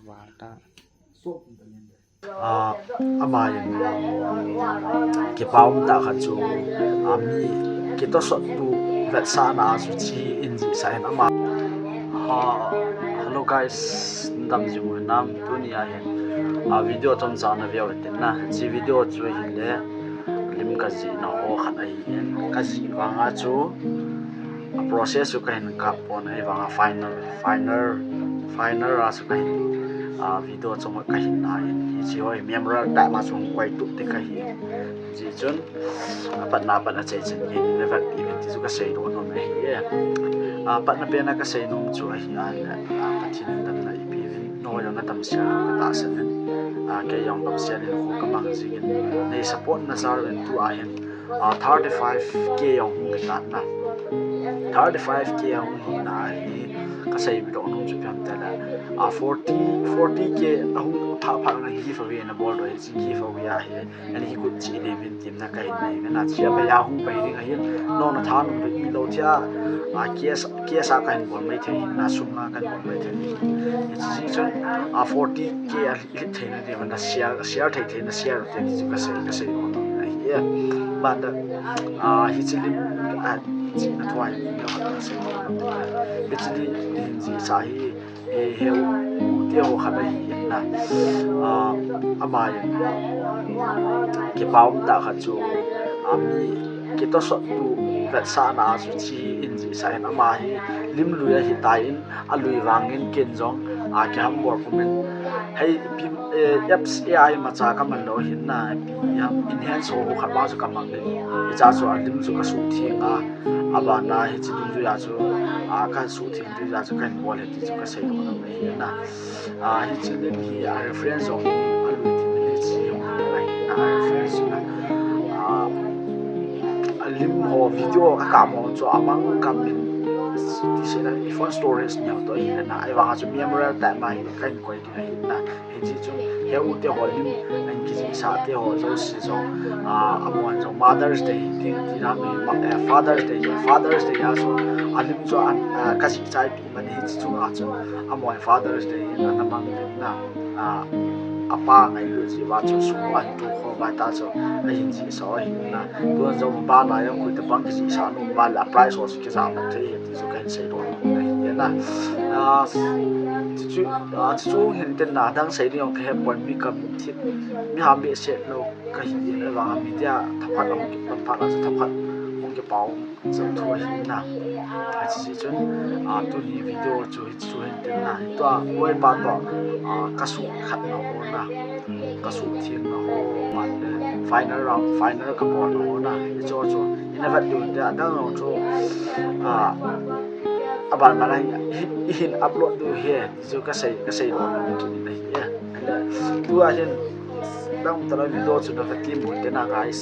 Vata ama yin ke paum ta kha chu ami ke to sot tu vet sa na su chi in ji sa hen ama hello guys ndam ji mu nam tu ni a hen video tom za na view tin na chi video chu hi le lim ka ji na ho khat ai hen ka ji wa nga chu process chu ka hen ka pon ai wa nga final ra su ka video chung ka hin na hi chi hoi member ta ma chung kwai tu te ka hi ji chun pat na che chen ni never even ti chu ka sei do no me hi pat na pe na ka sei num chu hi an pathin dam na i pi no yo na tam sia ka ta san ke yong tam sia ni ko ka mang ji gen nei support na zar wen tu a hen 35k yong hu ta na 35k yong hi na hi ka sei bi do no chu pyam ta la 40k ahum pha na hi fa we na bol do hi ji fa we a hi ani hi ku chi ne vin tim na kai nei na chia ba ya hu bai ring hi no na tha no bi lo thia kiesa kan bol mai the na sum na kan bol mai the ni ji chon 40k a hi the na de na share the na share the ji ka sei no na hi ba da hi chi lim ji na thwai na ha sei no bi chi din ji sa hi he te ho kha bai na ama yin ke paum ta kha chu ami ke to sot tu vet sa na su chi in ji sa hen ama hi lim lu ya hi tai in alui wangin ken jong ke ham bor pumen hei pim apps ai ma cha ka man lo hin na pi ham enhance ho kha ba chu ka mang ni cha chu alim chu ka su thinga aba na hi chi du ya chu ka su thing du ya chu kan bol he ti chu ka sei do na me hi na hi chi lim hi reference of alui ti me chi yong na reference na lim ho video ka mo cho amang kam min ti se na phone storage nya to hi na ai wa chu memory ta mai kan koi ki hi na hi chi chu he u te ho lim an ki ji sa te ho zo si zo amon zo mother's day ti na me father's day ya so alim cho an ka si chai pi man hi chu a chu amon father's day na namang na apa ngai lu ji wa chu su an tu ho ba ta chu ai hin ji so hi na tuan zo ba na yang ku te bang ji sa nu ba la price was ki sa ma te hi chu kan sei do na chu hin ten na dang sei ni ong ke pon mi kam thit mi ha be se lo ka hi na wa mi dia thaphat ong ki pan pha la thaphat ong ke pau zo thu hi na chi chun tu ni video chu hin ten na to oi ba to ka su khat na ho na ka su thien na ho man final ka bon ho na cho never do da dang no chu aban mana hin upload do here jo ka sei lo ki ni ya tu a hin dang tala video chu na ka tim mo te na guys